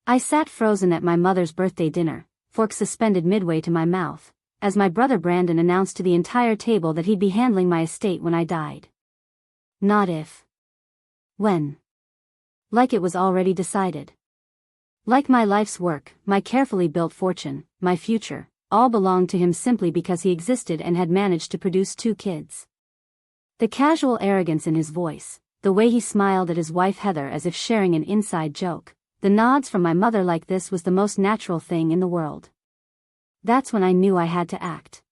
I sat frozen at my mother's birthday dinner, fork suspended midway to my mouth, as my brother Brandon announced to the entire table that he'd be handling my estate when I died. Not if. When. Like it was already decided. Like my life's work, my carefully built fortune, my future, all belonged to him simply because he existed and had managed to produce 2 kids. The casual arrogance in his voice, the way he smiled at his wife Heather as if sharing an inside joke, the nods from my mother like this was the most natural thing in the world. That's when I knew I had to act.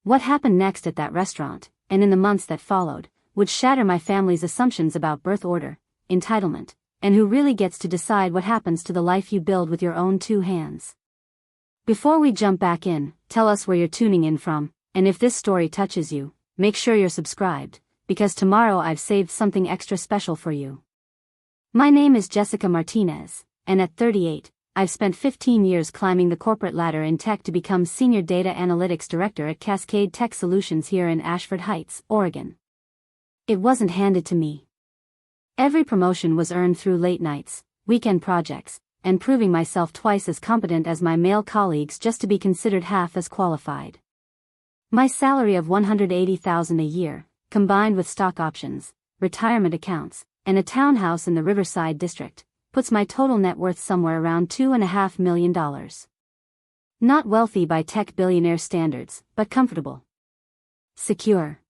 What happened next at that restaurant, and in the months that followed, would shatter my family's assumptions about birth order, entitlement, and who really gets to decide what happens to the life you build with your own 2 hands. Before we jump back in, tell us where you're tuning in from, and if this story touches you, make sure you're subscribed, because tomorrow I've saved something extra special for you. My name is Jessica Martinez, and at 38, I've spent 15 years climbing the corporate ladder in tech to become Senior Data Analytics Director at Cascade Tech Solutions here in Ashford Heights, Oregon. It wasn't handed to me. Every promotion was earned through late nights, weekend projects, and proving myself twice as competent as my male colleagues just to be considered half as qualified. My salary of $180,000 a year, combined with stock options, retirement accounts, and a townhouse in the Riverside district, puts my total net worth somewhere around $2.5 million. Not wealthy by tech billionaire standards, but comfortable. Secure.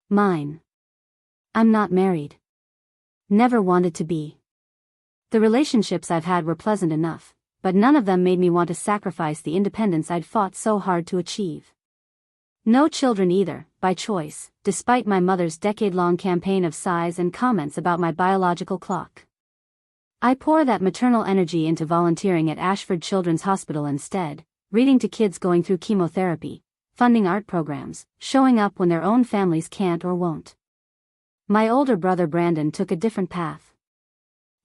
Mine. I'm not married. Never wanted to be. The relationships I've had were pleasant enough, but none of them made me want to sacrifice the independence I'd fought so hard to achieve. No children either, by choice, despite my mother's decade-long campaign of sighs and comments about my biological clock. I pour that maternal energy into volunteering at Ashford Children's Hospital instead, reading to kids going through chemotherapy, funding art programs, showing up when their own families can't or won't. My older brother Brandon took a different path.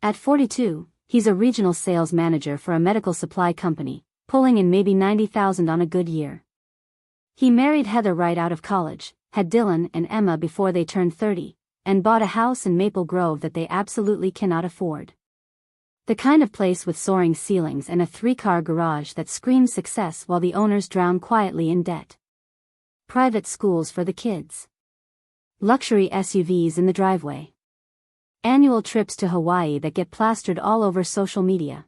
At 42, he's a regional sales manager for a medical supply company, pulling in maybe $90,000 on a good year. He married Heather right out of college, had Dylan and Emma before they turned 30, and bought a house in Maple Grove that they absolutely cannot afford. The kind of place with soaring ceilings and a 3-car garage that screams success while the owners drown quietly in debt. Private schools for the kids. Luxury SUVs in the driveway. Annual trips to Hawaii that get plastered all over social media.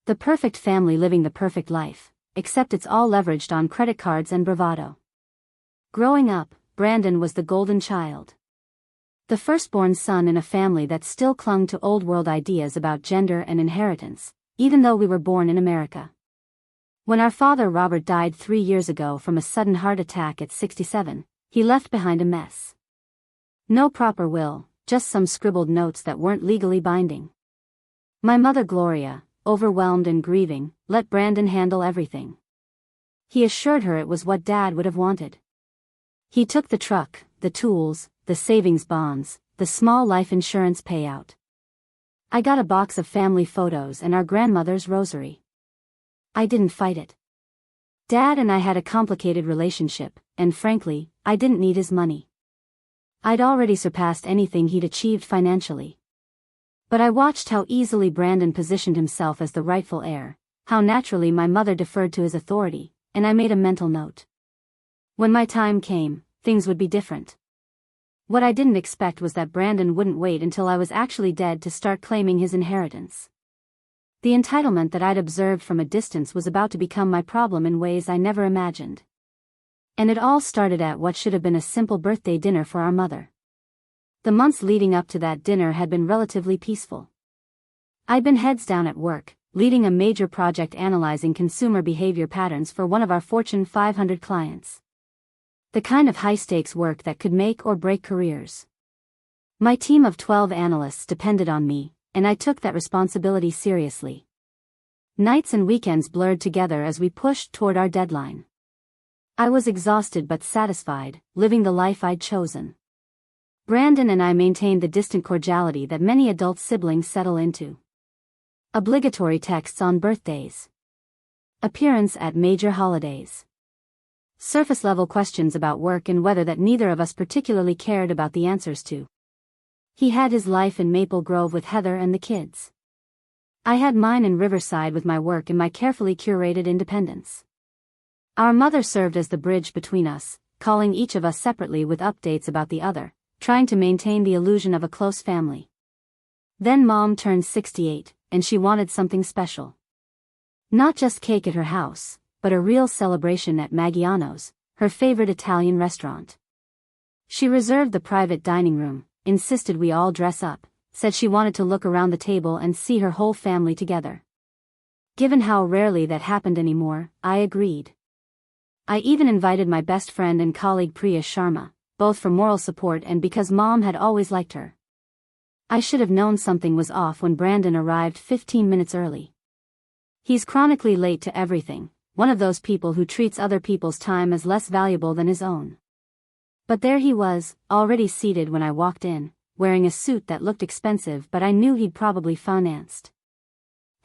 The perfect family living the perfect life, except it's all leveraged on credit cards and bravado. Growing up, Brandon was the golden child. The firstborn son in a family that still clung to old-world ideas about gender and inheritance, even though we were born in America. When our father Robert died 3 years ago from a sudden heart attack at 67, he left behind a mess. No proper will, just some scribbled notes that weren't legally binding. My mother Gloria, overwhelmed and grieving, let Brandon handle everything. He assured her it was what Dad would have wanted. He took the truck, the tools, the savings bonds, the small life insurance payout. I got a box of family photos and our grandmother's rosary. I didn't fight it. Dad and I had a complicated relationship, and frankly, I didn't need his money. I'd already surpassed anything he'd achieved financially. But I watched how easily Brandon positioned himself as the rightful heir, how naturally my mother deferred to his authority, and I made a mental note. When my time came, things would be different. What I didn't expect was that Brandon wouldn't wait until I was actually dead to start claiming his inheritance. The entitlement that I'd observed from a distance was about to become my problem in ways I never imagined. And it all started at what should have been a simple birthday dinner for our mother. The months leading up to that dinner had been relatively peaceful. I'd been heads down at work, leading a major project analyzing consumer behavior patterns for one of our Fortune 500 clients. The kind of high-stakes work that could make or break careers. My team of 12 analysts depended on me, and I took that responsibility seriously. Nights and weekends blurred together as we pushed toward our deadline. I was exhausted but satisfied, living the life I'd chosen. Brandon and I maintained the distant cordiality that many adult siblings settle into. Obligatory texts on birthdays. Appearance at major holidays. Surface-level questions about work and weather that neither of us particularly cared about the answers to. He had his life in Maple Grove with Heather and the kids. I had mine in Riverside with my work and my carefully curated independence. Our mother served as the bridge between us, calling each of us separately with updates about the other, trying to maintain the illusion of a close family. Then Mom turned 68, and she wanted something special. Not just cake at her house, but a real celebration at Maggiano's, her favorite Italian restaurant. She reserved the private dining room, insisted we all dress up, said she wanted to look around the table and see her whole family together. Given how rarely that happened anymore, I agreed. I even invited my best friend and colleague Priya Sharma, both for moral support and because Mom had always liked her. I should have known something was off when Brandon arrived 15 minutes early. He's chronically late to everything, one of those people who treats other people's time as less valuable than his own. But there he was, already seated when I walked in, wearing a suit that looked expensive but I knew he'd probably financed.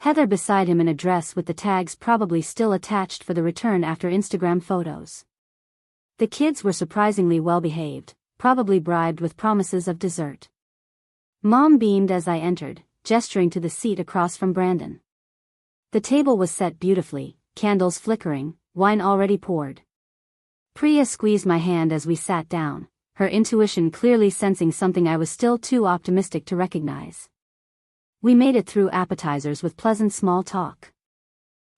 Heather beside him in a dress with the tags probably still attached for the return after Instagram photos. The kids were surprisingly well behaved, probably bribed with promises of dessert. Mom beamed as I entered, gesturing to the seat across from Brandon. The table was set beautifully, candles flickering, wine already poured. Priya squeezed my hand as we sat down, her intuition clearly sensing something I was still too optimistic to recognize. We made it through appetizers with pleasant small talk.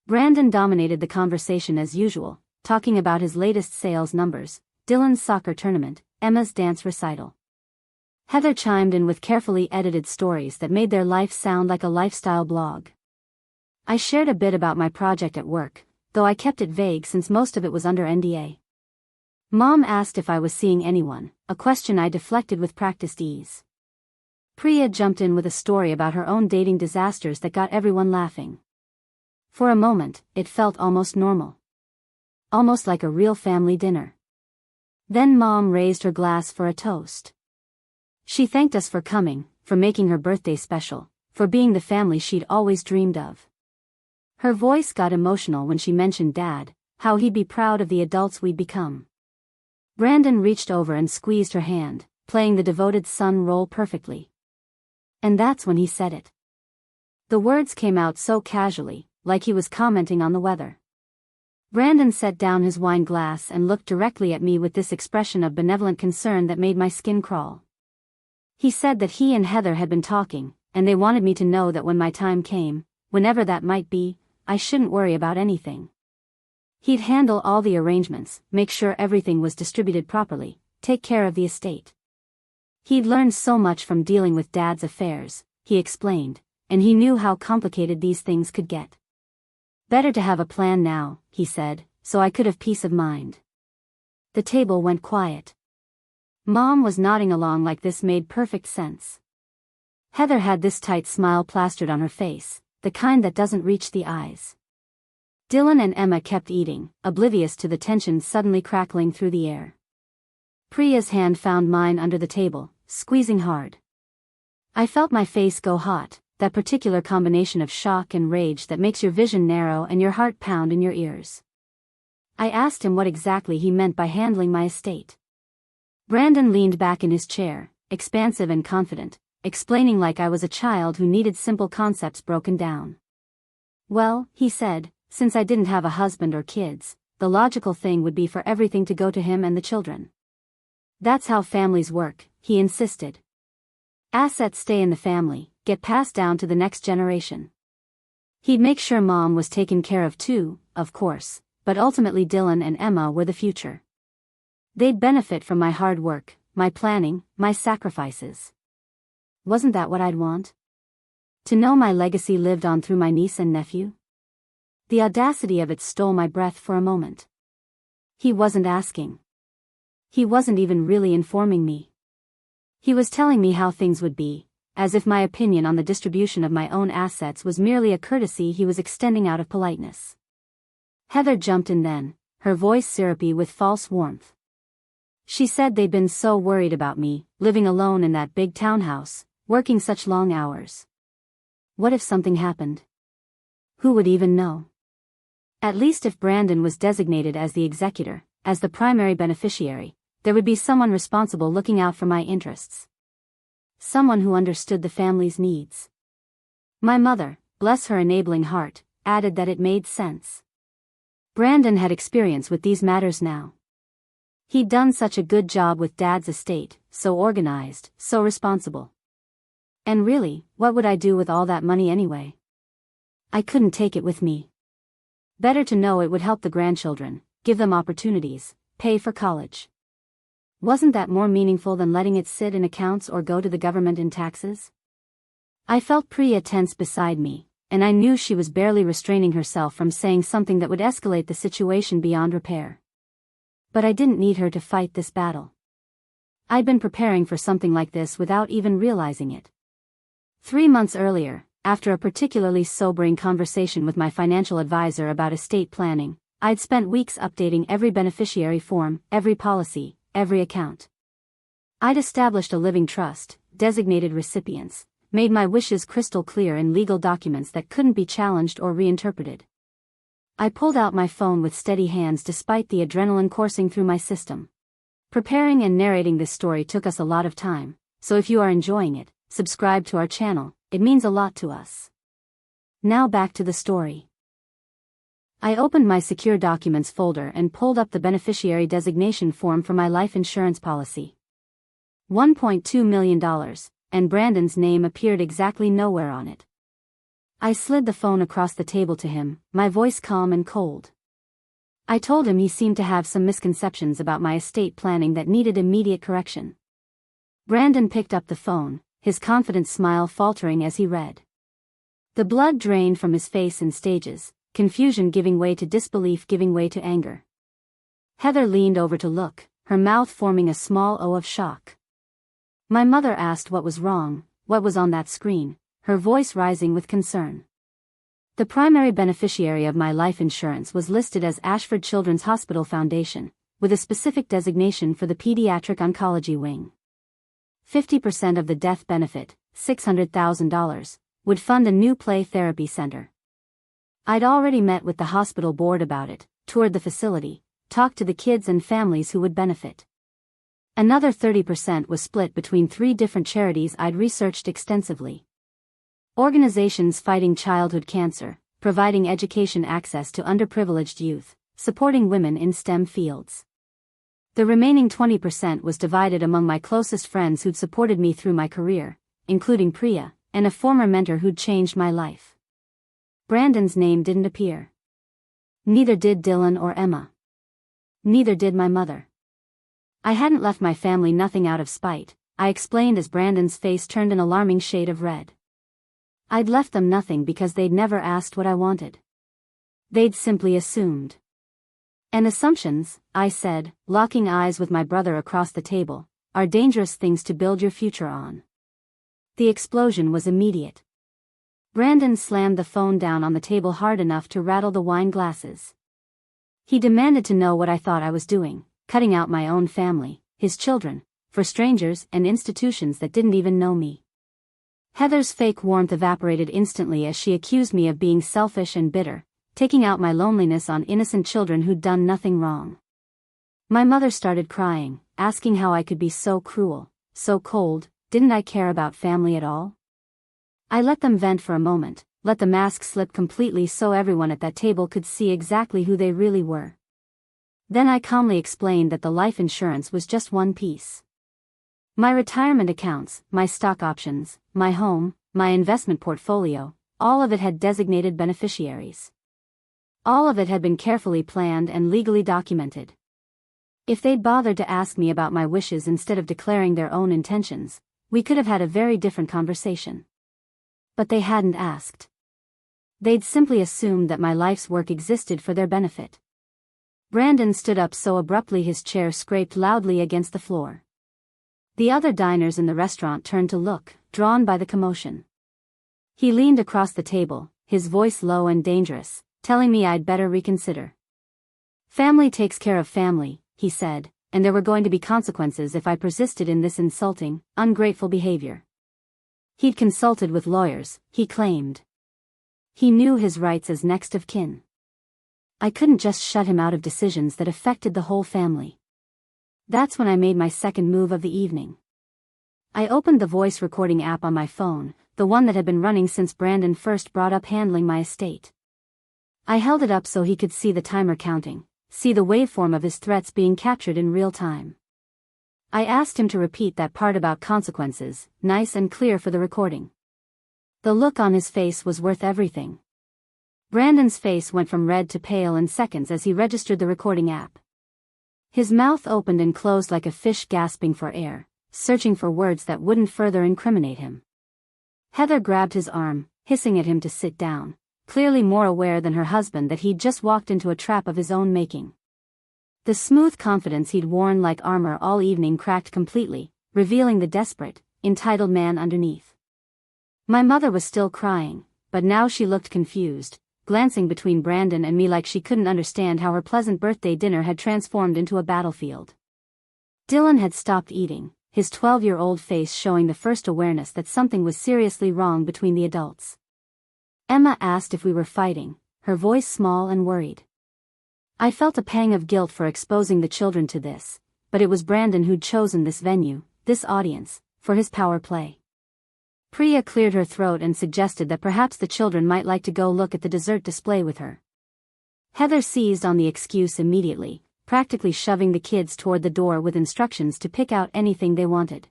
Brandon dominated the conversation as usual, talking about his latest sales numbers, Dylan's soccer tournament, Emma's dance recital. Heather chimed in with carefully edited stories that made their life sound like a lifestyle blog. I shared a bit about my project at work, though I kept it vague since most of it was under NDA. Mom asked if I was seeing anyone, a question I deflected with practiced ease. Priya jumped in with a story about her own dating disasters that got everyone laughing. For a moment, it felt almost normal. Almost like a real family dinner. Then Mom raised her glass for a toast. She thanked us for coming, for making her birthday special, for being the family she'd always dreamed of. Her voice got emotional when she mentioned Dad, how he'd be proud of the adults we'd become. Brandon reached over and squeezed her hand, playing the devoted son role perfectly. And that's when he said it. The words came out so casually, like he was commenting on the weather. Brandon set down his wine glass and looked directly at me with this expression of benevolent concern that made my skin crawl. He said that he and Heather had been talking, and they wanted me to know that when my time came, whenever that might be, I shouldn't worry about anything. He'd handle all the arrangements, make sure everything was distributed properly, take care of the estate. He'd learned so much from dealing with Dad's affairs, he explained, and he knew how complicated these things could get. Better to have a plan now, he said, so I could have peace of mind. The table went quiet. Mom was nodding along like this made perfect sense. Heather had this tight smile plastered on her face, the kind that doesn't reach the eyes. Dylan and Emma kept eating, oblivious to the tension suddenly crackling through the air. Priya's hand found mine under the table, squeezing hard. I felt my face go hot, that particular combination of shock and rage that makes your vision narrow and your heart pound in your ears. I asked him what exactly he meant by handling my estate. Brandon leaned back in his chair, expansive and confident, explaining like I was a child who needed simple concepts broken down. Well, he said, since I didn't have a husband or kids, the logical thing would be for everything to go to him and the children. That's how families work, he insisted. Assets stay in the family, get passed down to the next generation. He'd make sure Mom was taken care of too, of course, but ultimately Dylan and Emma were the future. They'd benefit from my hard work, my planning, my sacrifices. Wasn't that what I'd want? To know my legacy lived on through my niece and nephew? The audacity of it stole my breath for a moment. He wasn't asking. He wasn't even really informing me. He was telling me how things would be, as if my opinion on the distribution of my own assets was merely a courtesy he was extending out of politeness. Heather jumped in then, her voice syrupy with false warmth. She said they'd been so worried about me, living alone in that big townhouse, working such long hours. What if something happened? Who would even know? At least if Brandon was designated as the executor, as the primary beneficiary, there would be someone responsible looking out for my interests. Someone who understood the family's needs. My mother, bless her enabling heart, added that it made sense. Brandon had experience with these matters now. He'd done such a good job with Dad's estate, so organized, so responsible. And really, what would I do with all that money anyway? I couldn't take it with me. Better to know it would help the grandchildren, give them opportunities, pay for college. Wasn't that more meaningful than letting it sit in accounts or go to the government in taxes? I felt Priya tense beside me, and I knew she was barely restraining herself from saying something that would escalate the situation beyond repair. But I didn't need her to fight this battle. I'd been preparing for something like this without even realizing it. 3 months earlier, after a particularly sobering conversation with my financial advisor about estate planning, I'd spent weeks updating every beneficiary form, every policy, every account. I'd established a living trust, designated recipients, made my wishes crystal clear in legal documents that couldn't be challenged or reinterpreted. I pulled out my phone with steady hands despite the adrenaline coursing through my system. Preparing and narrating this story took us a lot of time, so if you are enjoying it, subscribe to our channel, it means a lot to us. Now back to the story. I opened my secure documents folder and pulled up the beneficiary designation form for my life insurance policy. $1.2 million, and Brandon's name appeared exactly nowhere on it. I slid the phone across the table to him, my voice calm and cold. I told him he seemed to have some misconceptions about my estate planning that needed immediate correction. Brandon picked up the phone, his confident smile faltering as he read. The blood drained from his face in stages, confusion giving way to disbelief giving way to anger. Heather leaned over to look, her mouth forming a small O of shock. My mother asked what was wrong, what was on that screen, her voice rising with concern. The primary beneficiary of my life insurance was listed as Ashford Children's Hospital Foundation, with a specific designation for the pediatric oncology wing. 50% of the death benefit, $600,000, would fund a new play therapy center. I'd already met with the hospital board about it, toured the facility, talked to the kids and families who would benefit. Another 30% was split between 3 different charities I'd researched extensively. Organizations fighting childhood cancer, providing education access to underprivileged youth, supporting women in STEM fields. The remaining 20% was divided among my closest friends who'd supported me through my career, including Priya, and a former mentor who'd changed my life. Brandon's name didn't appear. Neither did Dylan or Emma. Neither did my mother. I hadn't left my family nothing out of spite, I explained as Brandon's face turned an alarming shade of red. I'd left them nothing because they'd never asked what I wanted. They'd simply assumed. And assumptions, I said, locking eyes with my brother across the table, are dangerous things to build your future on. The explosion was immediate. Brandon slammed the phone down on the table hard enough to rattle the wine glasses. He demanded to know what I thought I was doing, cutting out my own family, his children, for strangers and institutions that didn't even know me. Heather's fake warmth evaporated instantly as she accused me of being selfish and bitter, taking out my loneliness on innocent children who'd done nothing wrong. My mother started crying, asking how I could be so cruel, so cold. Didn't I care about family at all? I let them vent for a moment, let the mask slip completely so everyone at that table could see exactly who they really were. Then I calmly explained that the life insurance was just one piece. My retirement accounts, my stock options, my home, my investment portfolio, all of it had designated beneficiaries. All of it had been carefully planned and legally documented. If they'd bothered to ask me about my wishes instead of declaring their own intentions, we could have had a very different conversation. But they hadn't asked. They'd simply assumed that my life's work existed for their benefit. Brandon stood up so abruptly his chair scraped loudly against the floor. The other diners in the restaurant turned to look, drawn by the commotion. He leaned across the table, his voice low and dangerous, telling me I'd better reconsider. Family takes care of family, he said, and there were going to be consequences if I persisted in this insulting, ungrateful behavior. He'd consulted with lawyers, he claimed. He knew his rights as next of kin. I couldn't just shut him out of decisions that affected the whole family. That's when I made my second move of the evening. I opened the voice recording app on my phone, the one that had been running since Brandon first brought up handling my estate. I held it up so he could see the timer counting, see the waveform of his threats being captured in real time. I asked him to repeat that part about consequences, nice and clear for the recording. The look on his face was worth everything. Brandon's face went from red to pale in seconds as he registered the recording app. His mouth opened and closed like a fish gasping for air, searching for words that wouldn't further incriminate him. Heather grabbed his arm, hissing at him to sit down, clearly more aware than her husband that he'd just walked into a trap of his own making. The smooth confidence he'd worn like armor all evening cracked completely, revealing the desperate, entitled man underneath. My mother was still crying, but now she looked confused, glancing between Brandon and me like she couldn't understand how her pleasant birthday dinner had transformed into a battlefield. Dylan had stopped eating, his 12-year-old face showing the first awareness that something was seriously wrong between the adults. Emma asked if we were fighting, her voice small and worried. I felt a pang of guilt for exposing the children to this, but it was Brandon who'd chosen this venue, this audience, for his power play. Priya cleared her throat and suggested that perhaps the children might like to go look at the dessert display with her. Heather seized on the excuse immediately, practically shoving the kids toward the door with instructions to pick out anything they wanted.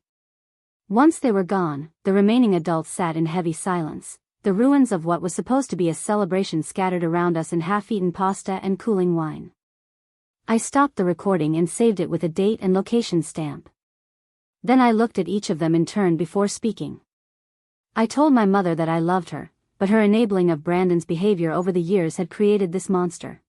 Once they were gone, the remaining adults sat in heavy silence, the ruins of what was supposed to be a celebration scattered around us in half-eaten pasta and cooling wine. I stopped the recording and saved it with a date and location stamp. Then I looked at each of them in turn before speaking. I told my mother that I loved her, but her enabling of Brandon's behavior over the years had created this monster.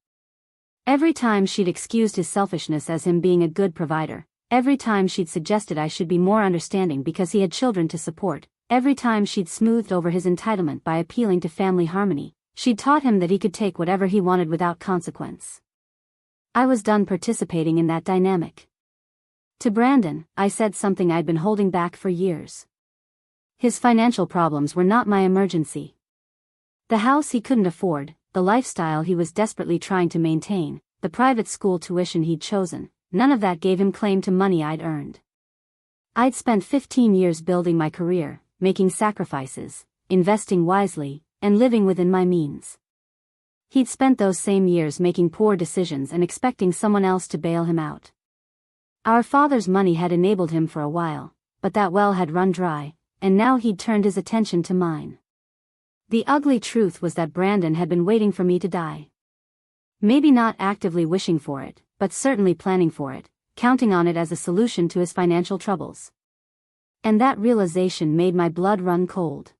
Every time she'd excused his selfishness as him being a good provider, every time she'd suggested I should be more understanding because he had children to support, every time she'd smoothed over his entitlement by appealing to family harmony, she'd taught him that he could take whatever he wanted without consequence. I was done participating in that dynamic. To Brandon, I said something I'd been holding back for years. His financial problems were not my emergency. The house he couldn't afford, the lifestyle he was desperately trying to maintain, the private school tuition he'd chosen, none of that gave him claim to money I'd earned. I'd spent 15 years building my career, making sacrifices, investing wisely, and living within my means. He'd spent those same years making poor decisions and expecting someone else to bail him out. Our father's money had enabled him for a while, but that well had run dry, and now he'd turned his attention to mine. The ugly truth was that Brandon had been waiting for me to die. Maybe not actively wishing for it, but certainly planning for it, counting on it as a solution to his financial troubles. And that realization made my blood run cold.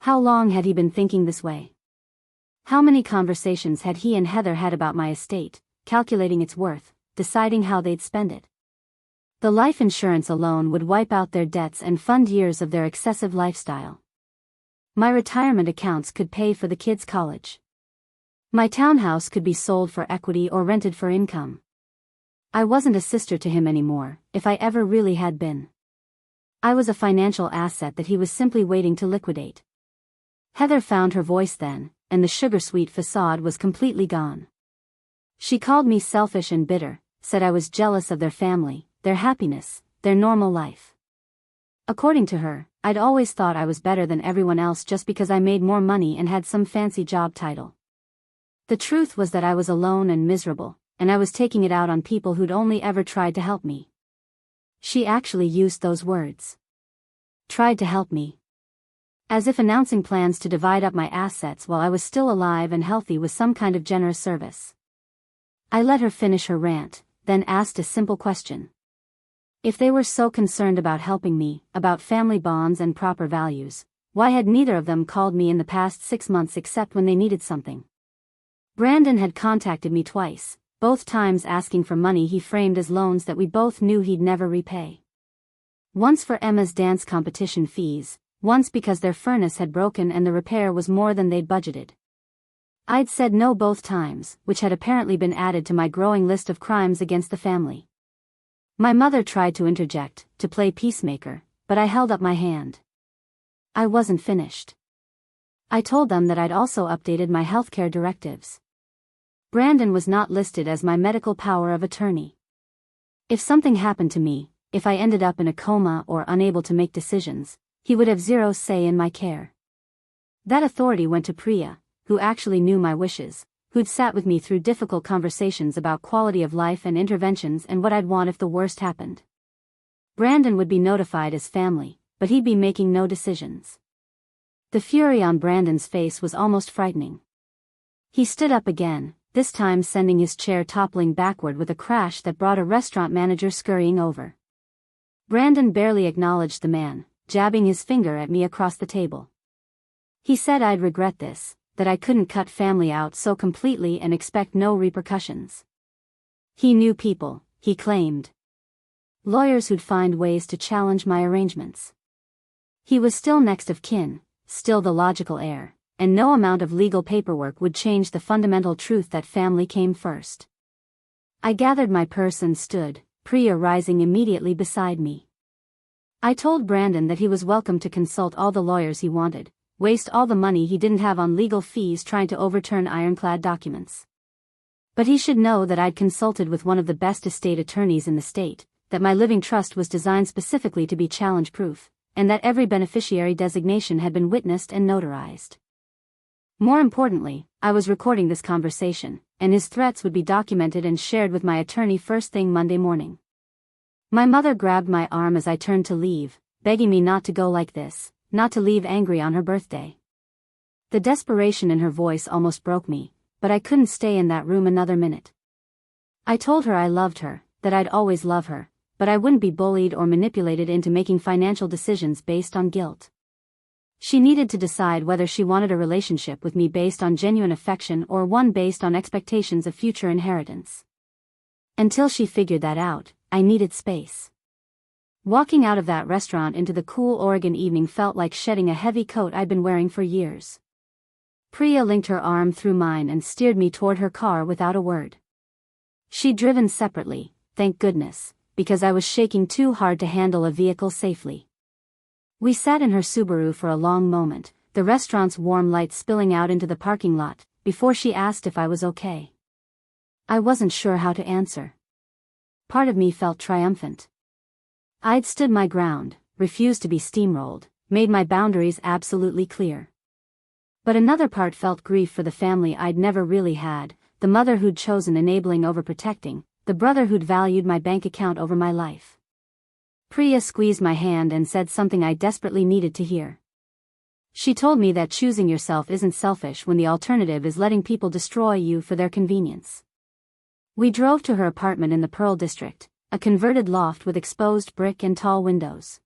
How long had he been thinking this way? How many conversations had he and Heather had about my estate, calculating its worth, deciding how they'd spend it? The life insurance alone would wipe out their debts and fund years of their excessive lifestyle. My retirement accounts could pay for the kids' college. My townhouse could be sold for equity or rented for income. I wasn't a sister to him anymore, if I ever really had been. I was a financial asset that he was simply waiting to liquidate. Heather found her voice then, and the sugar-sweet facade was completely gone. She called me selfish and bitter, said I was jealous of their family, their happiness, their normal life. According to her, I'd always thought I was better than everyone else just because I made more money and had some fancy job title. The truth was that I was alone and miserable, and I was taking it out on people who'd only ever tried to help me. She actually used those words. Tried to help me. As if announcing plans to divide up my assets while I was still alive and healthy was some kind of generous service. I let her finish her rant, then asked a simple question. If they were so concerned about helping me, about family bonds and proper values, why had neither of them called me in the past 6 months except when they needed something? Brandon had contacted me twice, both times asking for money he framed as loans that we both knew he'd never repay. Once for Emma's dance competition fees, once because their furnace had broken and the repair was more than they'd budgeted. I'd said no both times, which had apparently been added to my growing list of crimes against the family. My mother tried to interject, to play peacemaker, but I held up my hand. I wasn't finished. I told them that I'd also updated my healthcare directives. Brandon was not listed as my medical power of attorney. If something happened to me, if I ended up in a coma or unable to make decisions, he would have zero say in my care. That authority went to Priya, who actually knew my wishes, who'd sat with me through difficult conversations about quality of life and interventions and what I'd want if the worst happened. Brandon would be notified as family, but he'd be making no decisions. The fury on Brandon's face was almost frightening. He stood up again, this time sending his chair toppling backward with a crash that brought a restaurant manager scurrying over. Brandon barely acknowledged the man, jabbing his finger at me across the table. He said I'd regret this, that I couldn't cut family out so completely and expect no repercussions. He knew people, he claimed. Lawyers who'd find ways to challenge my arrangements. He was still next of kin, still the logical heir, and no amount of legal paperwork would change the fundamental truth that family came first. I gathered my purse and stood, Priya rising immediately beside me. I told Brandon that he was welcome to consult all the lawyers he wanted, waste all the money he didn't have on legal fees trying to overturn ironclad documents. But he should know that I'd consulted with one of the best estate attorneys in the state, that my living trust was designed specifically to be challenge-proof, and that every beneficiary designation had been witnessed and notarized. More importantly, I was recording this conversation, and his threats would be documented and shared with my attorney first thing Monday morning. My mother grabbed my arm as I turned to leave, begging me not to go like this, not to leave angry on her birthday. The desperation in her voice almost broke me, but I couldn't stay in that room another minute. I told her I loved her, that I'd always love her, but I wouldn't be bullied or manipulated into making financial decisions based on guilt. She needed to decide whether she wanted a relationship with me based on genuine affection or one based on expectations of future inheritance. Until she figured that out, I needed space. Walking out of that restaurant into the cool Oregon evening felt like shedding a heavy coat I'd been wearing for years. Priya linked her arm through mine and steered me toward her car without a word. She'd driven separately, thank goodness, because I was shaking too hard to handle a vehicle safely. We sat in her Subaru for a long moment, the restaurant's warm light spilling out into the parking lot, before she asked if I was okay. I wasn't sure how to answer. Part of me felt triumphant. I'd stood my ground, refused to be steamrolled, made my boundaries absolutely clear. But another part felt grief for the family I'd never really had, the mother who'd chosen enabling over protecting, the brother who'd valued my bank account over my life. Priya squeezed my hand and said something I desperately needed to hear. She told me that choosing yourself isn't selfish when the alternative is letting people destroy you for their convenience. We drove to her apartment in the Pearl District, a converted loft with exposed brick and tall windows.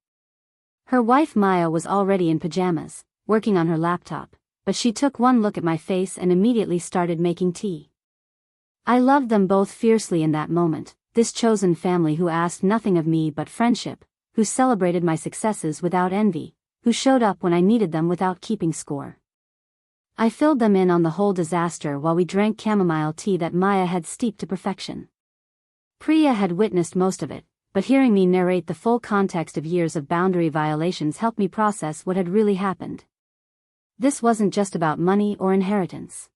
Her wife Maya was already in pajamas, working on her laptop, but she took one look at my face and immediately started making tea. I loved them both fiercely in that moment, this chosen family who asked nothing of me but friendship, who celebrated my successes without envy, who showed up when I needed them without keeping score. I filled them in on the whole disaster while we drank chamomile tea that Maya had steeped to perfection. Priya had witnessed most of it, but hearing me narrate the full context of years of boundary violations helped me process what had really happened. This wasn't just about money or inheritance.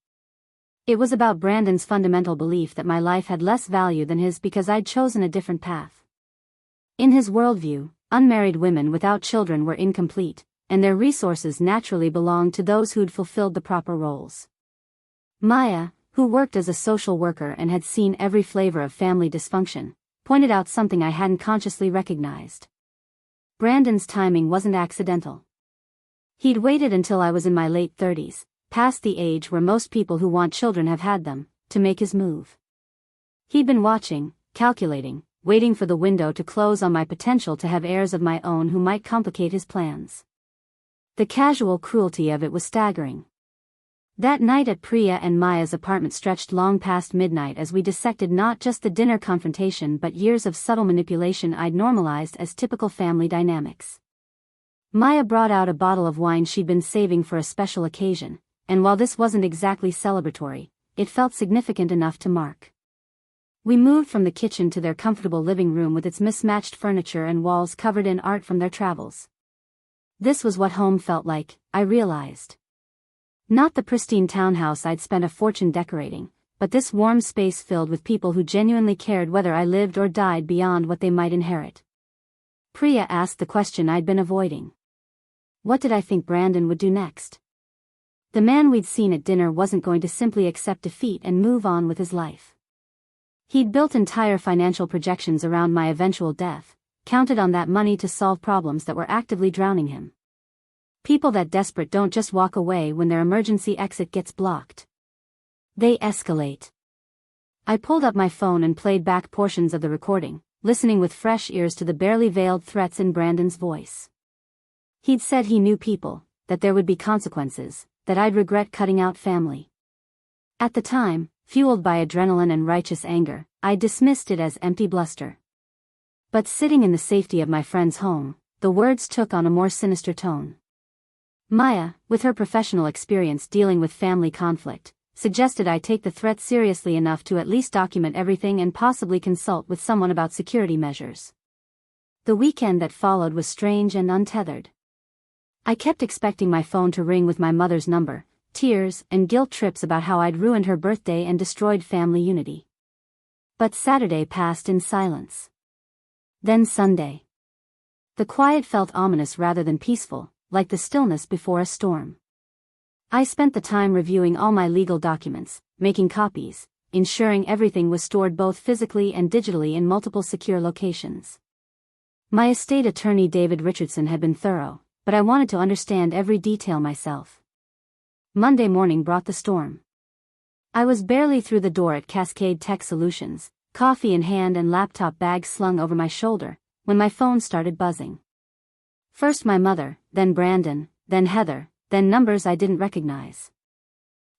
It was about Brandon's fundamental belief that my life had less value than his because I'd chosen a different path. In his worldview, unmarried women without children were incomplete, and their resources naturally belonged to those who'd fulfilled the proper roles. Maya, who worked as a social worker and had seen every flavor of family dysfunction, pointed out something I hadn't consciously recognized. Brandon's timing wasn't accidental. He'd waited until I was in my late 30s, past the age where most people who want children have had them, to make his move. He'd been watching, calculating, waiting for the window to close on my potential to have heirs of my own who might complicate his plans. The casual cruelty of it was staggering. That night at Priya and Maya's apartment stretched long past midnight as we dissected not just the dinner confrontation but years of subtle manipulation I'd normalized as typical family dynamics. Maya brought out a bottle of wine she'd been saving for a special occasion, and while this wasn't exactly celebratory, it felt significant enough to mark. We moved from the kitchen to their comfortable living room with its mismatched furniture and walls covered in art from their travels. This was what home felt like, I realized. Not the pristine townhouse I'd spent a fortune decorating, but this warm space filled with people who genuinely cared whether I lived or died beyond what they might inherit. Priya asked the question I'd been avoiding. What did I think Brandon would do next? The man we'd seen at dinner wasn't going to simply accept defeat and move on with his life. He'd built entire financial projections around my eventual death, counted on that money to solve problems that were actively drowning him. People that desperate don't just walk away when their emergency exit gets blocked. They escalate. I pulled up my phone and played back portions of the recording, listening with fresh ears to the barely veiled threats in Brandon's voice. He'd said he knew people, that there would be consequences, that I'd regret cutting out family. At the time, fueled by adrenaline and righteous anger, I dismissed it as empty bluster. But sitting in the safety of my friend's home, the words took on a more sinister tone. Maya, with her professional experience dealing with family conflict, suggested I take the threat seriously enough to at least document everything and possibly consult with someone about security measures. The weekend that followed was strange and untethered. I kept expecting my phone to ring with my mother's number, tears and guilt trips about how I'd ruined her birthday and destroyed family unity. But Saturday passed in silence. Then Sunday. The quiet felt ominous rather than peaceful, like the stillness before a storm. I spent the time reviewing all my legal documents, making copies, ensuring everything was stored both physically and digitally in multiple secure locations. My estate attorney David Richardson had been thorough, but I wanted to understand every detail myself. Monday morning brought the storm. I was barely through the door at Cascade Tech Solutions, coffee in hand and laptop bag slung over my shoulder, when my phone started buzzing. First my mother, then Brandon, then Heather, then numbers I didn't recognize.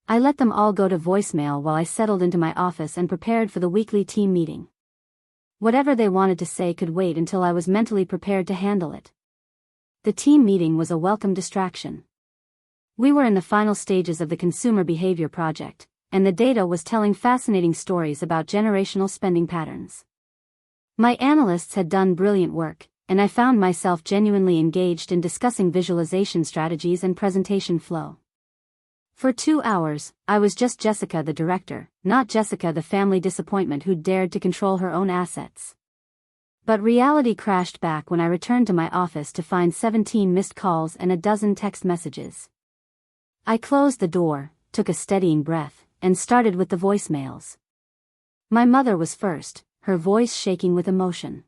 I let them all go to voicemail while I settled into my office and prepared for the weekly team meeting. Whatever they wanted to say could wait until I was mentally prepared to handle it. The team meeting was a welcome distraction. We were in the final stages of the consumer behavior project, and the data was telling fascinating stories about generational spending patterns. My analysts had done brilliant work, and I found myself genuinely engaged in discussing visualization strategies and presentation flow. For 2 hours, I was just Jessica the director, not Jessica the family disappointment who dared to control her own assets. But reality crashed back when I returned to my office to find 17 missed calls and a dozen text messages. I closed the door, took a steadying breath, and started with the voicemails. My mother was first, her voice shaking with emotion.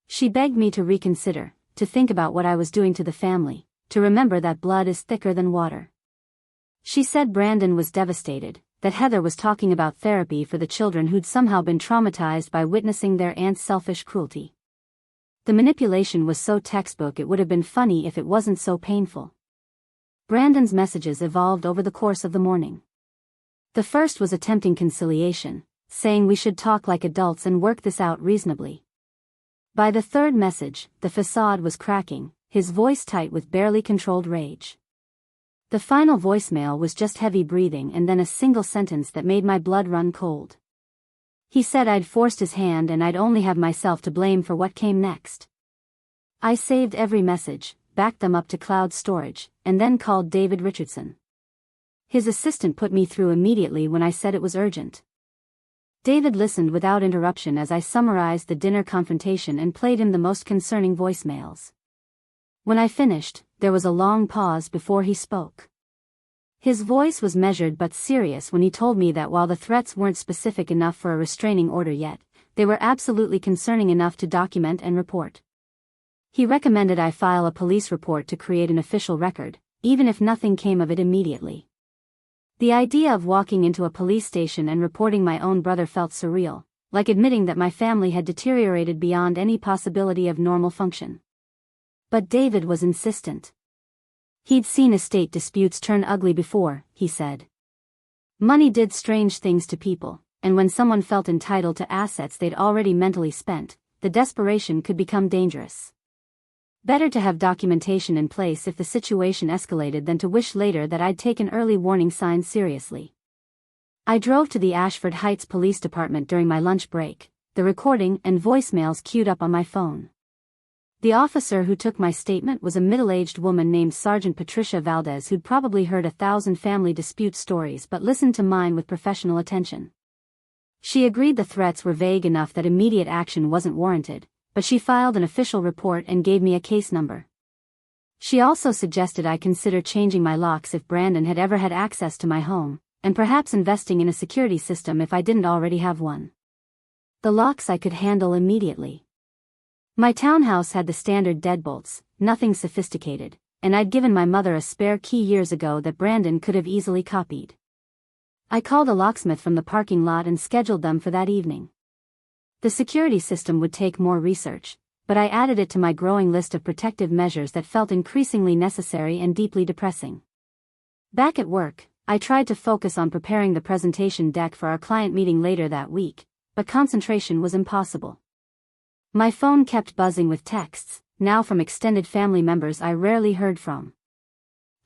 She begged me to reconsider, to think about what I was doing to the family, to remember that blood is thicker than water. She said Brandon was devastated, that Heather was talking about therapy for the children who'd somehow been traumatized by witnessing their aunt's selfish cruelty. The manipulation was so textbook it would have been funny if it wasn't so painful. Brandon's messages evolved over the course of the morning. The first was attempting conciliation, saying we should talk like adults and work this out reasonably. By the third message, the facade was cracking, his voice tight with barely controlled rage. The final voicemail was just heavy breathing and then a single sentence that made my blood run cold. He said I'd forced his hand and I'd only have myself to blame for what came next. I saved every message, backed them up to cloud storage, and then called David Richardson. His assistant put me through immediately when I said it was urgent. David listened without interruption as I summarized the dinner confrontation and played him the most concerning voicemails. When I finished, there was a long pause before he spoke. His voice was measured but serious when he told me that while the threats weren't specific enough for a restraining order yet, they were absolutely concerning enough to document and report. He recommended I file a police report to create an official record, even if nothing came of it immediately. The idea of walking into a police station and reporting my own brother felt surreal, like admitting that my family had deteriorated beyond any possibility of normal function. But David was insistent. He'd seen estate disputes turn ugly before, he said. Money did strange things to people, and when someone felt entitled to assets they'd already mentally spent, the desperation could become dangerous. Better to have documentation in place if the situation escalated than to wish later that I'd taken early warning signs seriously. I drove to the Ashford Heights Police Department during my lunch break, the recording and voicemails queued up on my phone. The officer who took my statement was a middle-aged woman named Sergeant Patricia Valdez who'd probably heard 1,000 family dispute stories but listened to mine with professional attention. She agreed the threats were vague enough that immediate action wasn't warranted, but she filed an official report and gave me a case number. She also suggested I consider changing my locks if Brandon had ever had access to my home, and perhaps investing in a security system if I didn't already have one. The locks I could handle immediately. My townhouse had the standard deadbolts, nothing sophisticated, and I'd given my mother a spare key years ago that Brandon could have easily copied. I called a locksmith from the parking lot and scheduled them for that evening. The security system would take more research, but I added it to my growing list of protective measures that felt increasingly necessary and deeply depressing. Back at work, I tried to focus on preparing the presentation deck for our client meeting later that week, but concentration was impossible. My phone kept buzzing with texts, now from extended family members I rarely heard from.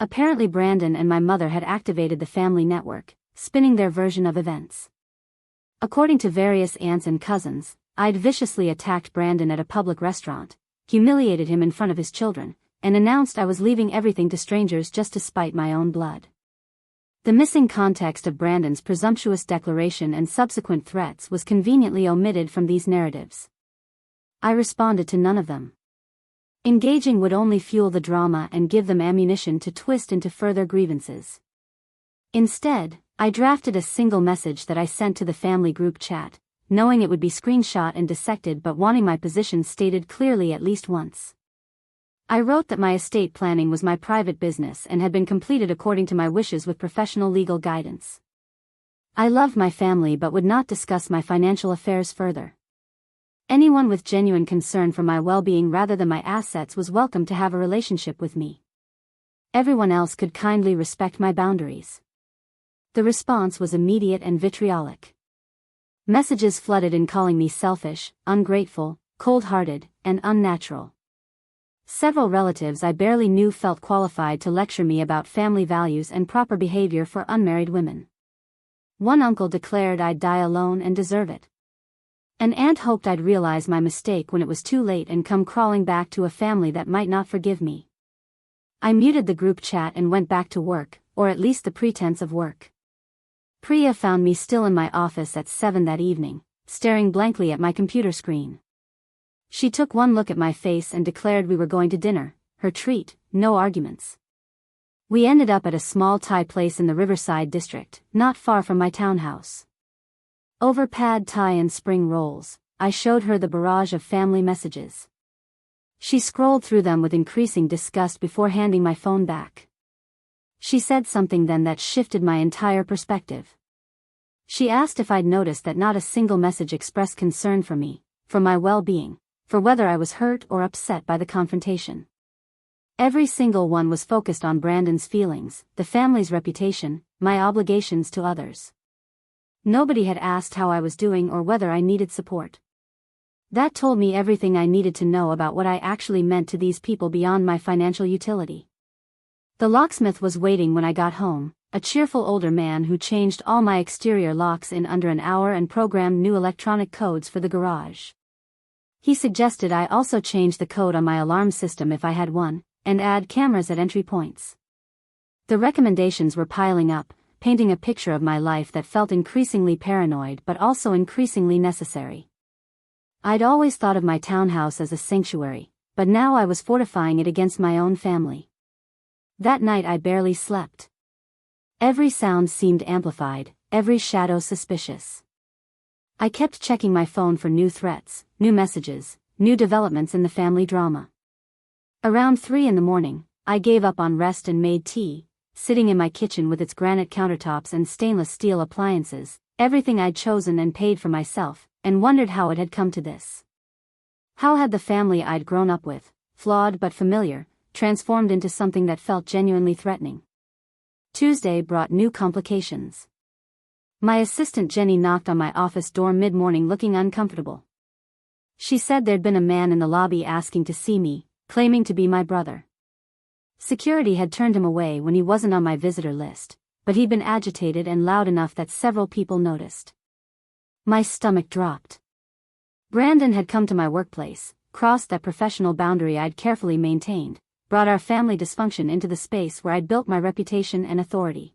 Apparently Brandon and my mother had activated the family network, spinning their version of events. According to various aunts and cousins, I'd viciously attacked Brandon at a public restaurant, humiliated him in front of his children, and announced I was leaving everything to strangers just to spite my own blood. The missing context of Brandon's presumptuous declaration and subsequent threats was conveniently omitted from these narratives. I responded to none of them. Engaging would only fuel the drama and give them ammunition to twist into further grievances. Instead, I drafted a single message that I sent to the family group chat, knowing it would be screenshot and dissected but wanting my position stated clearly at least once. I wrote that my estate planning was my private business and had been completed according to my wishes with professional legal guidance. I loved my family but would not discuss my financial affairs further. Anyone with genuine concern for my well-being rather than my assets was welcome to have a relationship with me. Everyone else could kindly respect my boundaries. The response was immediate and vitriolic. Messages flooded in calling me selfish, ungrateful, cold-hearted, and unnatural. Several relatives I barely knew felt qualified to lecture me about family values and proper behavior for unmarried women. One uncle declared I'd die alone and deserve it. An aunt hoped I'd realize my mistake when it was too late and come crawling back to a family that might not forgive me. I muted the group chat and went back to work, or at least the pretense of work. Priya found me still in my office at 7 that evening, staring blankly at my computer screen. She took one look at my face and declared we were going to dinner, her treat, no arguments. We ended up at a small Thai place in the Riverside district, not far from my townhouse. Over pad Thai and spring rolls, I showed her the barrage of family messages. She scrolled through them with increasing disgust before handing my phone back. She said something then that shifted my entire perspective. She asked if I'd noticed that not a single message expressed concern for me, for my well-being, for whether I was hurt or upset by the confrontation. Every single one was focused on Brandon's feelings, the family's reputation, my obligations to others. Nobody had asked how I was doing or whether I needed support. That told me everything I needed to know about what I actually meant to these people beyond my financial utility. The locksmith was waiting when I got home, a cheerful older man who changed all my exterior locks in under an hour and programmed new electronic codes for the garage. He suggested I also change the code on my alarm system if I had one, and add cameras at entry points. The recommendations were piling up, painting a picture of my life that felt increasingly paranoid but also increasingly necessary. I'd always thought of my townhouse as a sanctuary, but now I was fortifying it against my own family. That night I barely slept. Every sound seemed amplified, every shadow suspicious. I kept checking my phone for new threats, new messages, new developments in the family drama. Around 3 a.m, I gave up on rest and made tea, sitting in my kitchen with its granite countertops and stainless steel appliances, everything I'd chosen and paid for myself, and wondered how it had come to this. How had the family I'd grown up with, flawed but familiar, transformed into something that felt genuinely threatening? Tuesday brought new complications. My assistant Jenny knocked on my office door mid-morning looking uncomfortable. She said there'd been a man in the lobby asking to see me, claiming to be my brother. Security had turned him away when he wasn't on my visitor list, but he'd been agitated and loud enough that several people noticed. My stomach dropped. Brandon had come to my workplace, crossed that professional boundary I'd carefully maintained, brought our family dysfunction into the space where I'd built my reputation and authority.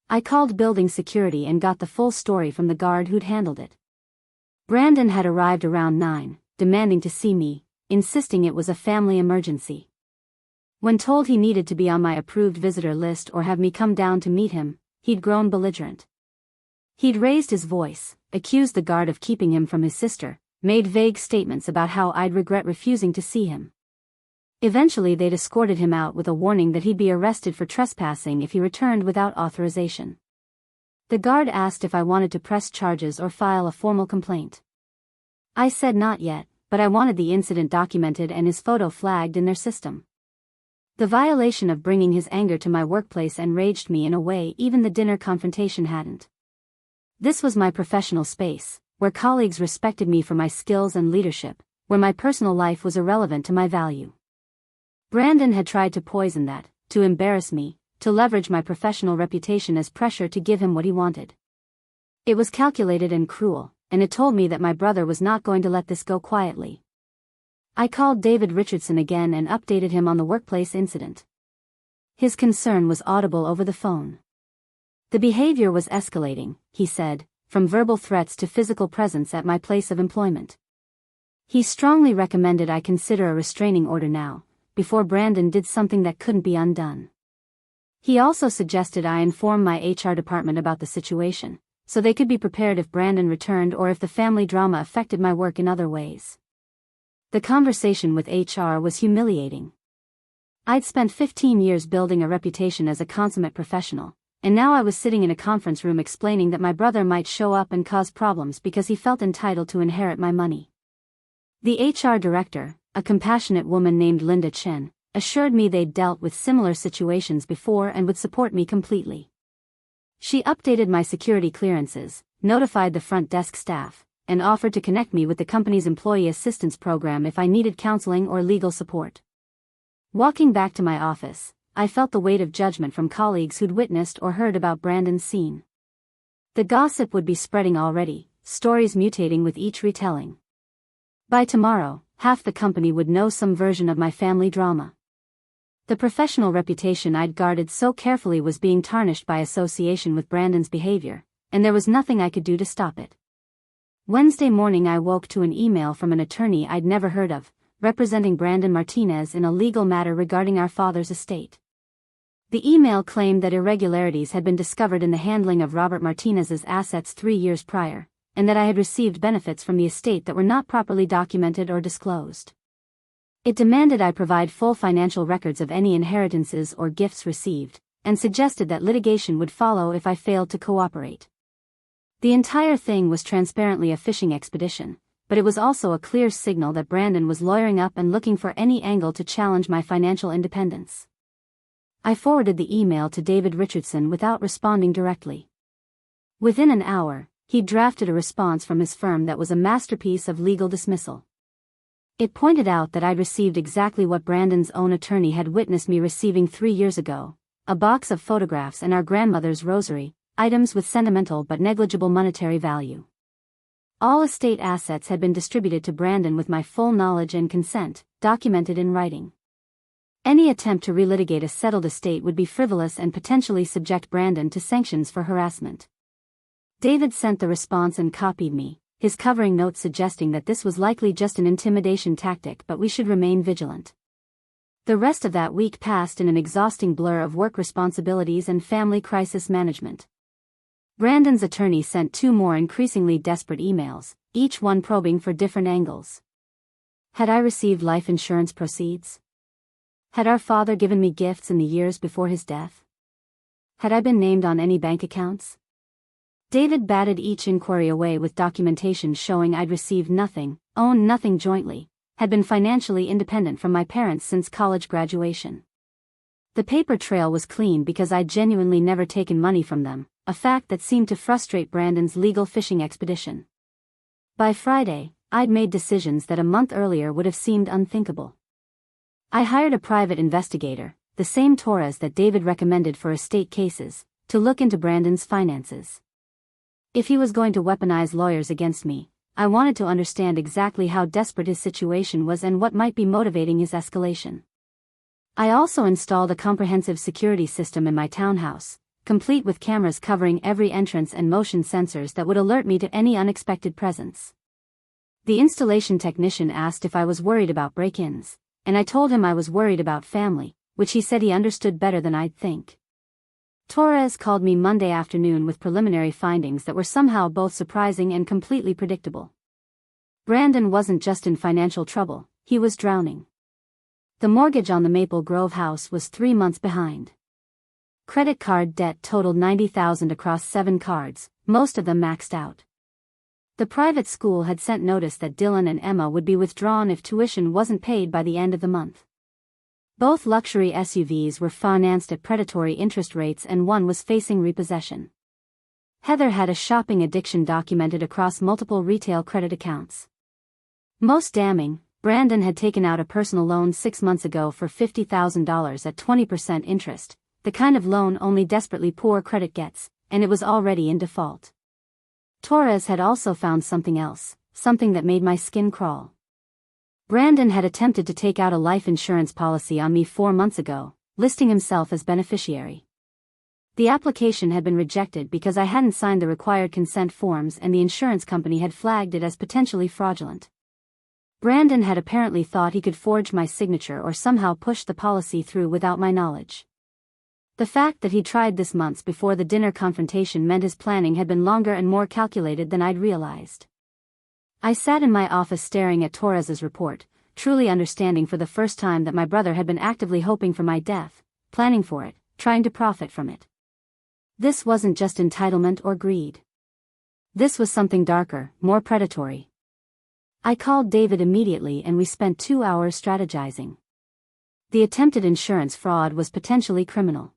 I called building security and got the full story from the guard who'd handled it. Brandon had arrived around 9, demanding to see me, insisting it was a family emergency. When told he needed to be on my approved visitor list or have me come down to meet him, he'd grown belligerent. He'd raised his voice, accused the guard of keeping him from his sister, made vague statements about how I'd regret refusing to see him. Eventually they'd escorted him out with a warning that he'd be arrested for trespassing if he returned without authorization. The guard asked if I wanted to press charges or file a formal complaint. I said not yet, but I wanted the incident documented and his photo flagged in their system. The violation of bringing his anger to my workplace enraged me in a way even the dinner confrontation hadn't. This was my professional space, where colleagues respected me for my skills and leadership, where my personal life was irrelevant to my value. Brandon had tried to poison that, to embarrass me, to leverage my professional reputation as pressure to give him what he wanted. It was calculated and cruel, and it told me that my brother was not going to let this go quietly. I called David Richardson again and updated him on the workplace incident. His concern was audible over the phone. The behavior was escalating, he said, from verbal threats to physical presence at my place of employment. He strongly recommended I consider a restraining order now, before Brandon did something that couldn't be undone. He also suggested I inform my HR department about the situation, so they could be prepared if Brandon returned or if the family drama affected my work in other ways. The conversation with HR was humiliating. I'd spent 15 years building a reputation as a consummate professional, and now I was sitting in a conference room explaining that my brother might show up and cause problems because he felt entitled to inherit my money. The HR director, a compassionate woman named Linda Chen, assured me they'd dealt with similar situations before and would support me completely. She updated my security clearances, notified the front desk staff, and offered to connect me with the company's employee assistance program if I needed counseling or legal support. Walking back to my office, I felt the weight of judgment from colleagues who'd witnessed or heard about Brandon's scene. The gossip would be spreading already, stories mutating with each retelling. By tomorrow, half the company would know some version of my family drama. The professional reputation I'd guarded so carefully was being tarnished by association with Brandon's behavior, and there was nothing I could do to stop it. Wednesday morning I woke to an email from an attorney I'd never heard of, representing Brandon Martinez in a legal matter regarding our father's estate. The email claimed that irregularities had been discovered in the handling of Robert Martinez's assets 3 years prior, and that I had received benefits from the estate that were not properly documented or disclosed. It demanded I provide full financial records of any inheritances or gifts received, and suggested that litigation would follow if I failed to cooperate. The entire thing was transparently a fishing expedition, but it was also a clear signal that Brandon was lawyering up and looking for any angle to challenge my financial independence. I forwarded the email to David Richardson without responding directly. Within an hour, he drafted a response from his firm that was a masterpiece of legal dismissal. It pointed out that I'd received exactly what Brandon's own attorney had witnessed me receiving 3 years ago, a box of photographs and our grandmother's rosary, items with sentimental but negligible monetary value. All estate assets had been distributed to Brandon with my full knowledge and consent, documented in writing. Any attempt to relitigate a settled estate would be frivolous and potentially subject Brandon to sanctions for harassment. David sent the response and copied me, his covering note suggesting that this was likely just an intimidation tactic but we should remain vigilant. The rest of that week passed in an exhausting blur of work responsibilities and family crisis management. Brandon's attorney sent 2 more increasingly desperate emails, each one probing for different angles. Had I received life insurance proceeds? Had our father given me gifts in the years before his death? Had I been named on any bank accounts? David batted each inquiry away with documentation showing I'd received nothing, owned nothing jointly, had been financially independent from my parents since college graduation. The paper trail was clean because I'd genuinely never taken money from them, a fact that seemed to frustrate Brandon's legal fishing expedition. By Friday, I'd made decisions that a month earlier would have seemed unthinkable. I hired a private investigator, the same Torres that David recommended for estate cases, to look into Brandon's finances. If he was going to weaponize lawyers against me, I wanted to understand exactly how desperate his situation was and what might be motivating his escalation. I also installed a comprehensive security system in my townhouse, complete with cameras covering every entrance and motion sensors that would alert me to any unexpected presence. The installation technician asked if I was worried about break-ins, and I told him I was worried about family, which he said he understood better than I'd think. Torres called me Monday afternoon with preliminary findings that were somehow both surprising and completely predictable. Brandon wasn't just in financial trouble, he was drowning. The mortgage on the Maple Grove house was 3 months behind. Credit card debt totaled $90,000 across 7 cards, most of them maxed out. The private school had sent notice that Dylan and Emma would be withdrawn if tuition wasn't paid by the end of the month. Both luxury SUVs were financed at predatory interest rates and one was facing repossession. Heather had a shopping addiction documented across multiple retail credit accounts. Most damning, Brandon had taken out a personal loan 6 months ago for $50,000 at 20% interest, the kind of loan only desperately poor credit gets, and it was already in default. Torres had also found something else, something that made my skin crawl. Brandon had attempted to take out a life insurance policy on me 4 months ago, listing himself as beneficiary. The application had been rejected because I hadn't signed the required consent forms and the insurance company had flagged it as potentially fraudulent. Brandon had apparently thought he could forge my signature or somehow push the policy through without my knowledge. The fact that he tried this months before the dinner confrontation meant his planning had been longer and more calculated than I'd realized. I sat in my office staring at Torres's report, truly understanding for the first time that my brother had been actively hoping for my death, planning for it, trying to profit from it. This wasn't just entitlement or greed. This was something darker, more predatory. I called David immediately and we spent 2 hours strategizing. The attempted insurance fraud was potentially criminal.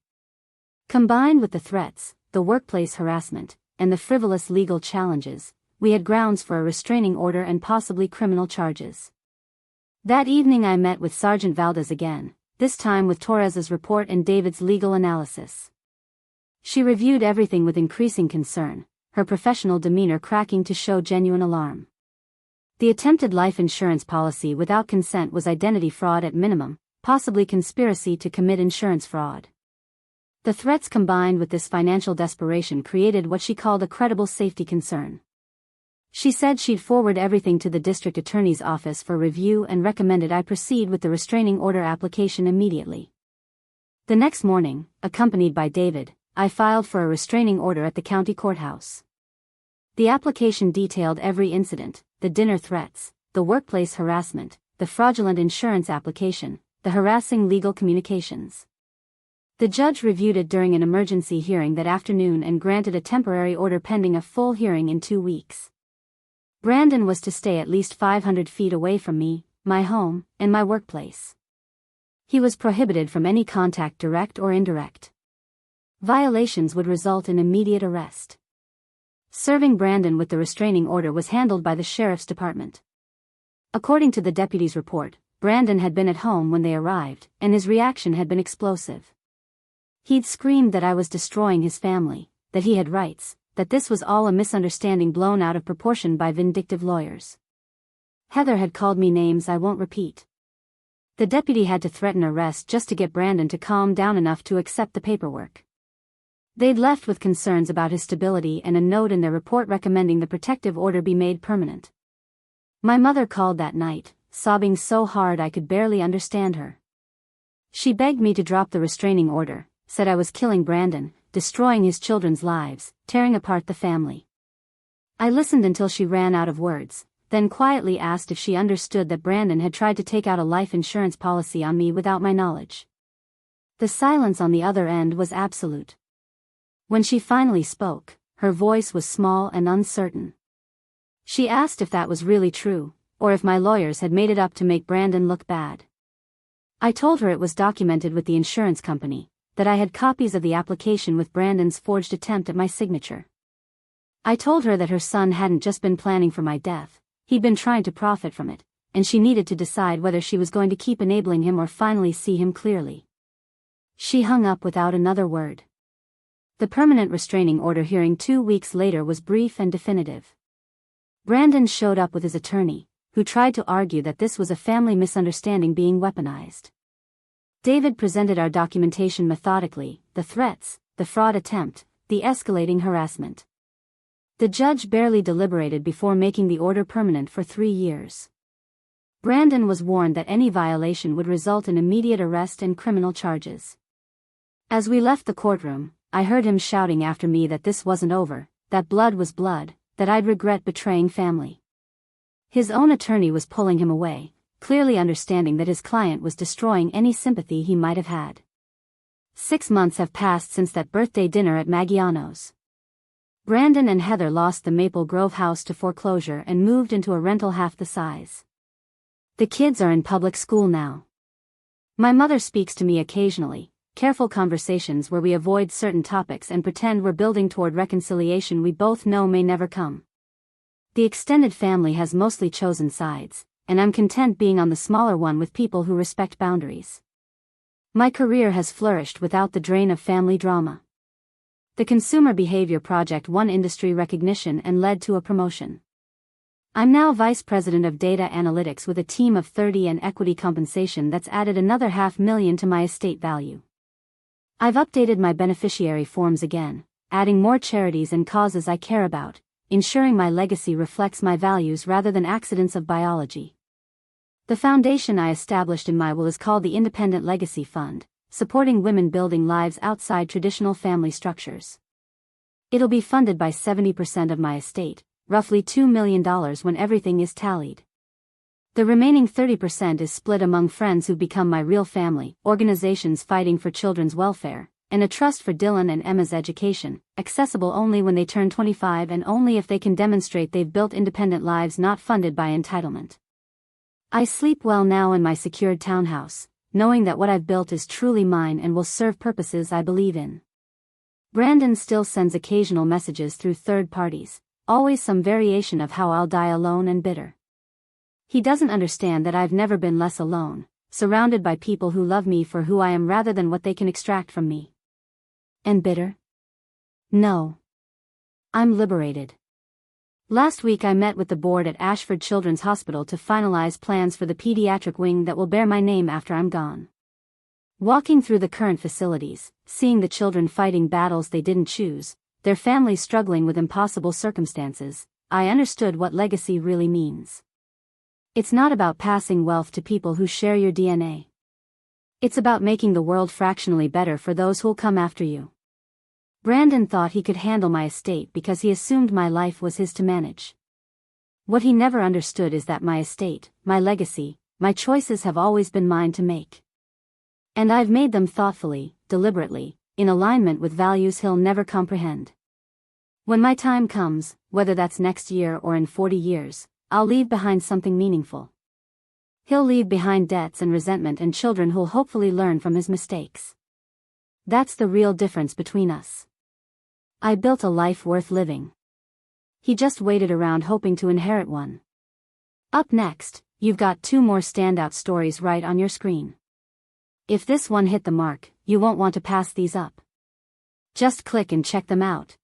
Combined with the threats, the workplace harassment, and the frivolous legal challenges, we had grounds for a restraining order and possibly criminal charges. That evening I met with Sergeant Valdez again, this time with Torres's report and David's legal analysis. She reviewed everything with increasing concern, her professional demeanor cracking to show genuine alarm. The attempted life insurance policy without consent was identity fraud at minimum, possibly conspiracy to commit insurance fraud. The threats combined with this financial desperation created what she called a credible safety concern. She said she'd forward everything to the district attorney's office for review and recommended I proceed with the restraining order application immediately. The next morning, accompanied by David, I filed for a restraining order at the county courthouse. The application detailed every incident, the dinner threats, the workplace harassment, the fraudulent insurance application, the harassing legal communications. The judge reviewed it during an emergency hearing that afternoon and granted a temporary order pending a full hearing in 2 weeks. Brandon was to stay at least 500 feet away from me, my home, and my workplace. He was prohibited from any contact, direct or indirect. Violations would result in immediate arrest. Serving Brandon with the restraining order was handled by the sheriff's department. According to the deputy's report, Brandon had been at home when they arrived, and his reaction had been explosive. He'd screamed that I was destroying his family, that he had rights, that this was all a misunderstanding blown out of proportion by vindictive lawyers. Heather had called me names I won't repeat. The deputy had to threaten arrest just to get Brandon to calm down enough to accept the paperwork. They'd left with concerns about his stability and a note in their report recommending the protective order be made permanent. My mother called that night, sobbing so hard I could barely understand her. She begged me to drop the restraining order, said I was killing Brandon, destroying his children's lives, tearing apart the family. I listened until she ran out of words, then quietly asked if she understood that Brandon had tried to take out a life insurance policy on me without my knowledge. The silence on the other end was absolute. When she finally spoke, her voice was small and uncertain. She asked if that was really true, or if my lawyers had made it up to make Brandon look bad. I told her it was documented with the insurance company, that I had copies of the application with Brandon's forged attempt at my signature. I told her that her son hadn't just been planning for my death, he'd been trying to profit from it, and she needed to decide whether she was going to keep enabling him or finally see him clearly. She hung up without another word. The permanent restraining order hearing 2 weeks later was brief and definitive. Brandon showed up with his attorney, who tried to argue that this was a family misunderstanding being weaponized. David presented our documentation methodically, the threats, the fraud attempt, the escalating harassment. The judge barely deliberated before making the order permanent for 3 years. Brandon was warned that any violation would result in immediate arrest and criminal charges. As we left the courtroom, I heard him shouting after me that this wasn't over, that blood was blood, that I'd regret betraying family. His own attorney was pulling him away, clearly understanding that his client was destroying any sympathy he might have had. 6 months have passed since that birthday dinner at Maggiano's. Brandon and Heather lost the Maple Grove house to foreclosure and moved into a rental half the size. The kids are in public school now. My mother speaks to me occasionally, careful conversations where we avoid certain topics and pretend we're building toward reconciliation we both know may never come. The extended family has mostly chosen sides, and I'm content being on the smaller one with people who respect boundaries. My career has flourished without the drain of family drama. The Consumer Behavior Project won industry recognition and led to a promotion. I'm now Vice President of Data Analytics with a team of 30 and equity compensation that's added another $500,000 to my estate value. I've updated my beneficiary forms again, adding more charities and causes I care about, ensuring my legacy reflects my values rather than accidents of biology. The foundation I established in my will is called the Independent Legacy Fund, supporting women building lives outside traditional family structures. It'll be funded by 70% of my estate, roughly $2 million when everything is tallied. The remaining 30% is split among friends who've become my real family, organizations fighting for children's welfare, and a trust for Dylan and Emma's education, accessible only when they turn 25 and only if they can demonstrate they've built independent lives not funded by entitlement. I sleep well now in my secured townhouse, knowing that what I've built is truly mine and will serve purposes I believe in. Brandon still sends occasional messages through third parties, always some variation of how I'll die alone and bitter. He doesn't understand that I've never been less alone, surrounded by people who love me for who I am rather than what they can extract from me. And bitter? No. I'm liberated. Last week I met with the board at Ashford Children's Hospital to finalize plans for the pediatric wing that will bear my name after I'm gone. Walking through the current facilities, seeing the children fighting battles they didn't choose, their families struggling with impossible circumstances, I understood what legacy really means. It's not about passing wealth to people who share your DNA. It's about making the world fractionally better for those who'll come after you. Brandon thought he could handle my estate because he assumed my life was his to manage. What he never understood is that my estate, my legacy, my choices have always been mine to make. And I've made them thoughtfully, deliberately, in alignment with values he'll never comprehend. When my time comes, whether that's next year or in 40 years, I'll leave behind something meaningful. He'll leave behind debts and resentment and children who'll hopefully learn from his mistakes. That's the real difference between us. I built a life worth living. He just waited around hoping to inherit one. Up next, you've got 2 more standout stories right on your screen. If this one hit the mark, you won't want to pass these up. Just click and check them out.